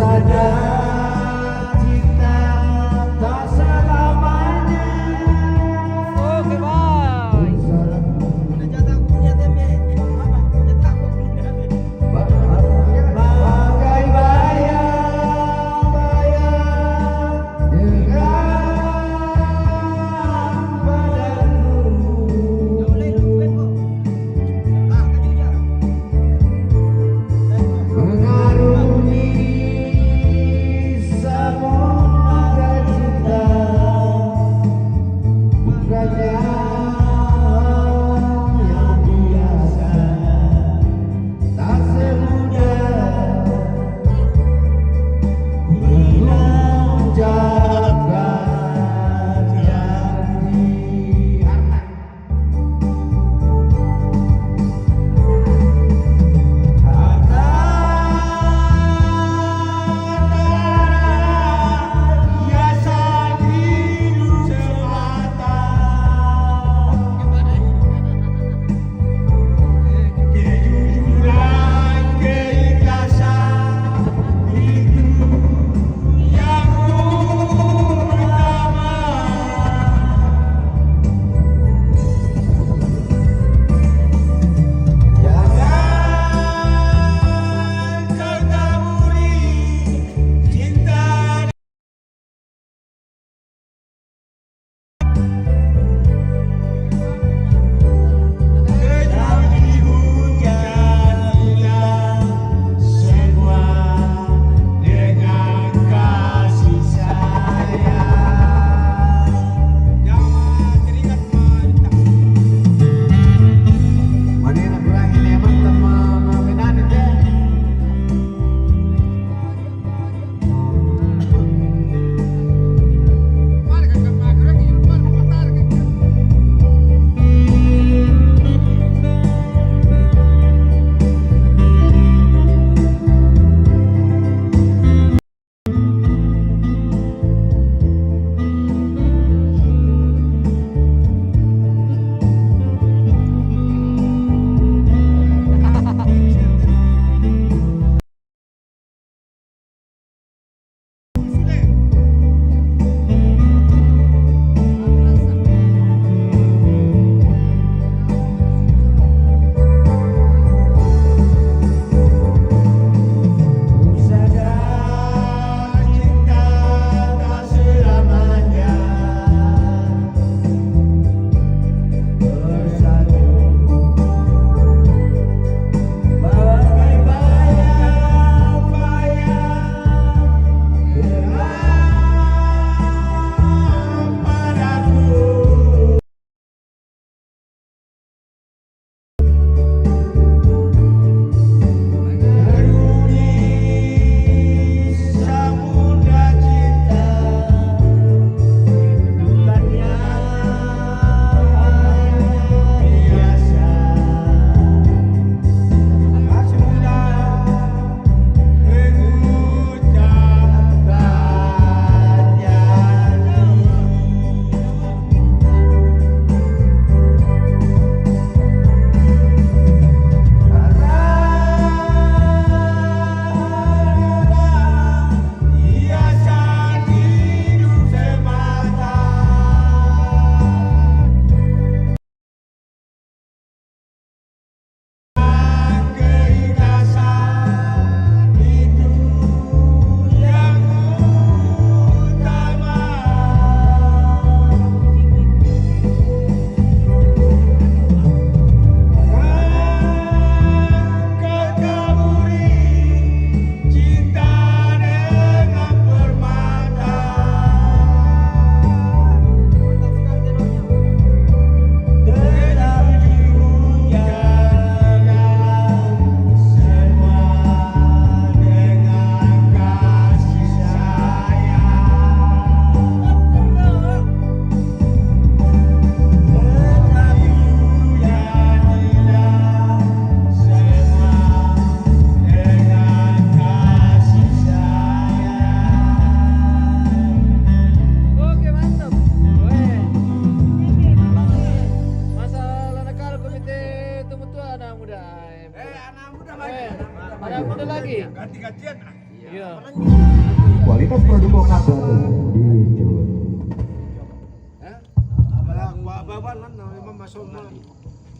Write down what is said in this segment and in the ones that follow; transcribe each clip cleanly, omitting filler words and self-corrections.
Sadar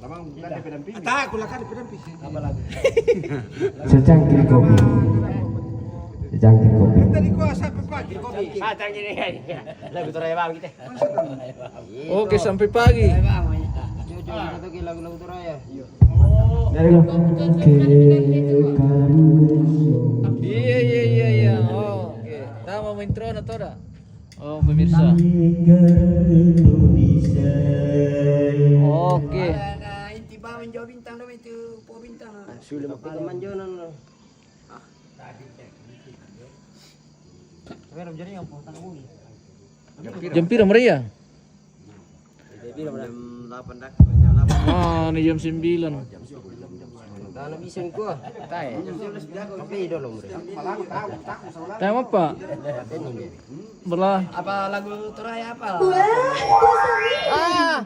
Lamang bukan di pendamping. Tak, aku lakukan di pendamping. Apa lagi? Secangkir kopi. Secangkir kopi. Tadi kau sampai pagi kopi. Cangkir ini. Lagu Toraya Bang kita. Oke, sampai pagi. Lagu Toraya. Dari lo. Iya. Oke. Kita mau intro atau dah? Oh, pemirsa. Oke. Inti ba menjauh bintang dong itu, po bintang. Sudah pakai kemanjonan lo. Pero jadi yang potong uli. Jam pira Maria? Jadi jam 8 dak, Ah, ini jam 9. Tanah bisa ko. Tay. Tapi dulu mereka. Time apa? Belah. Apa lagu Toraya apa? Wah, Kusami.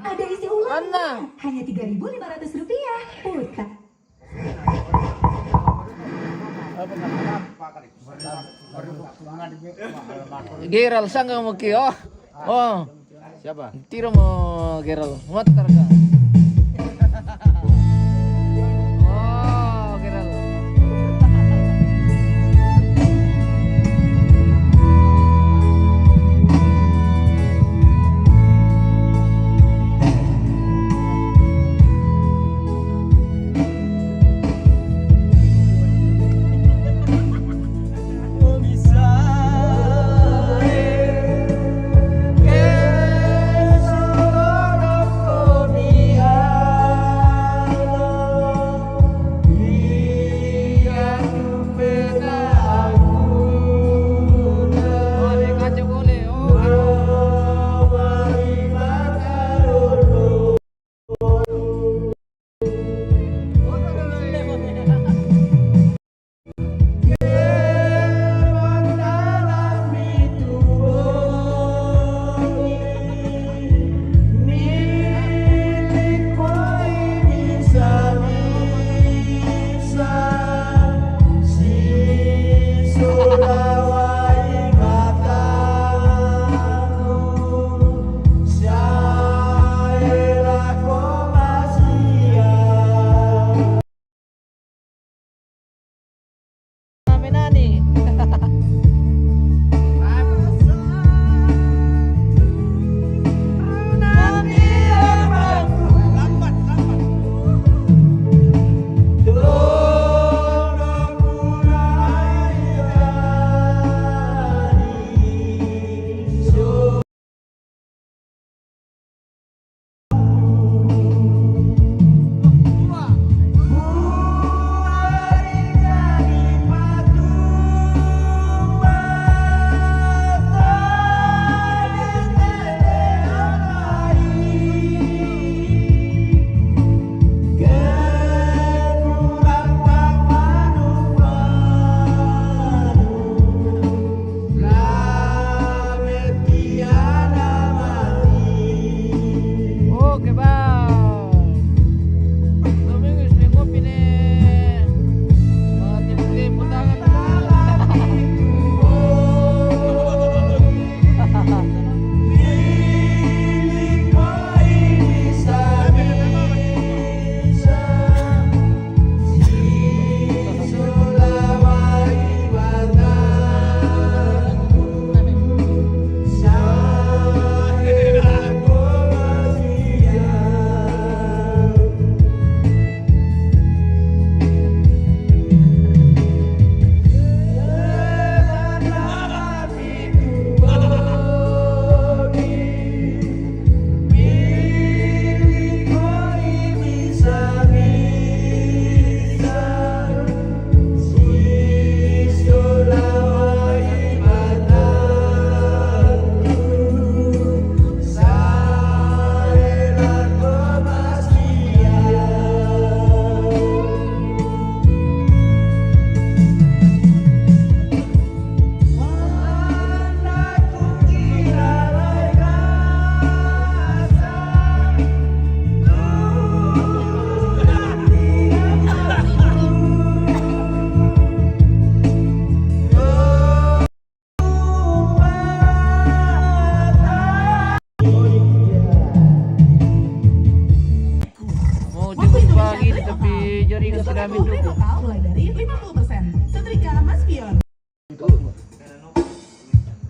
Ada isi ulang. Hanya 3.500 rupiah. Putar. Geral sangga mo kiyo. Oh, Siapa? tiro mo Geral. Matar ka. Oh, Geral. Esok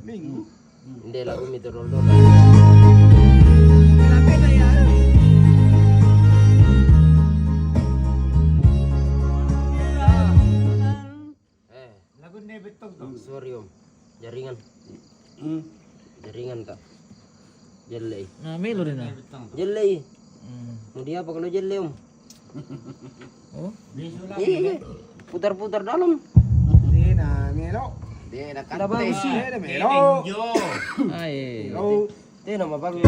Minggu. Hindi lagu mitodol. Malapit na yan. Lagu ni betong to. Sorry om. Jaringan. Jaringan kak. Jelly. Nah, melo rin na. Jelly. Hmm. Mau dia apa kalau jelly om? Oh, Iya. Putar-putar dalam. Di na melo. Dia nak Dah bagus sih. Di na melo. ay. Oh. Dia nama bagus.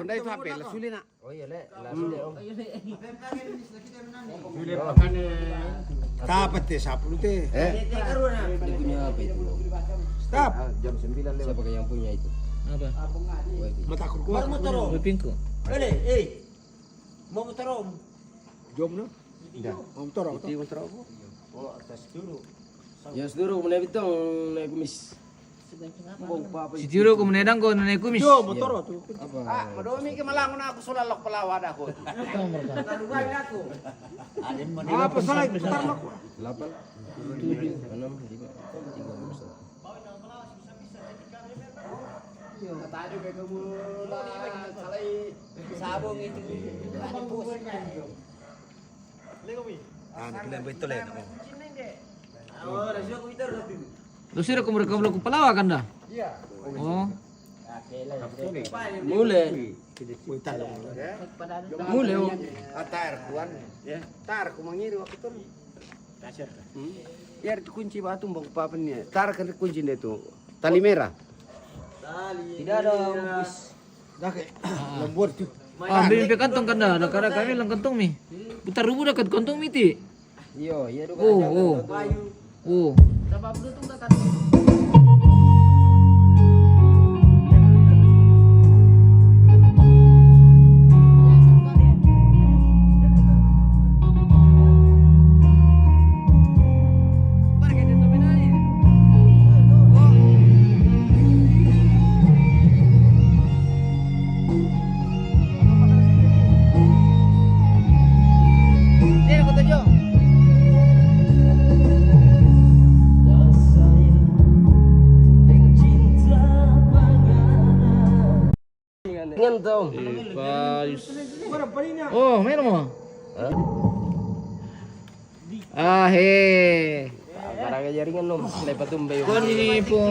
Bunda itu HP lah sulit nak. Oh iya le, langsung deh om. Dapat teh sapu teh. Dia punya apa itu? Stop. Jam 9 lewat. Siapa yang punya itu? Apa? Mata aku kuat. Kupingku. Mau motor om. Jom no. Mau motor om. Itu motor apa? Oh, atas dulu. Ya seduru menaik itu naik kumis. Si Tiro ko menedang ko naik kumis. Jom motor tu. Ah, madomi ke malangon aku sulalok pelawad aku. Apa salah putar mak. 8 7 6 5 3 Tadi kamu salai sabung itu. Ah, nak betul lah. Oh, dah sudah komputer tapi. Lu sira ko mereka belum palawa kan dah? Iya. Oh. Mulai. Mulai. Atar kuan. Ya. Tar ku mangiri waktu itu. Dasar. Ya itu kunci batu bang papannya. Tar kan kunci itu. Tali merah. Tidak ada bus. Dah ke lembur tu. Ah, beli kantong kan dah. Dah kada kami lang kantong mi. Putar rubu dekat kantong mi ti. Iya, iya dong. Oh. Oh. Dengan tuh. Oh, meron mo. Ah, he. Barang jaringan nom, lepas tu mbayo. Kon ini po.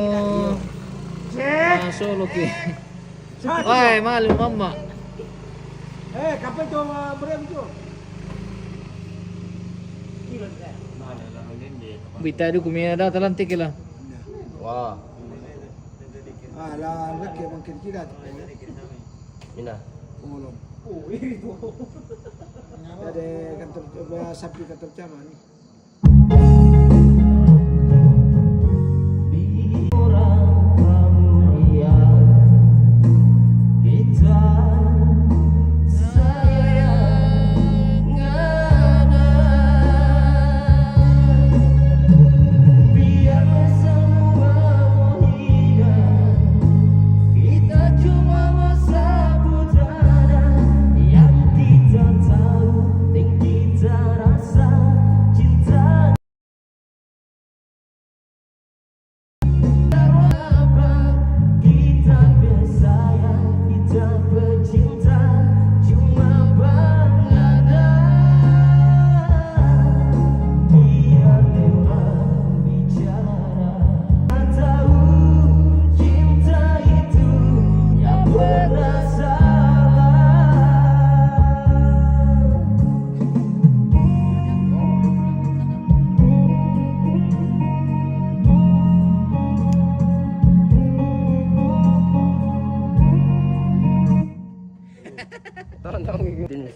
Ah, solo ki. Ay, malu mama. Kapan tu berem tu? Bita du kumina dah talantik lah. Wah, Ah, lah lagi mungkin tidak. mina. Umulon. Ada kantor sapi kantor caman ni. Tolong gitu.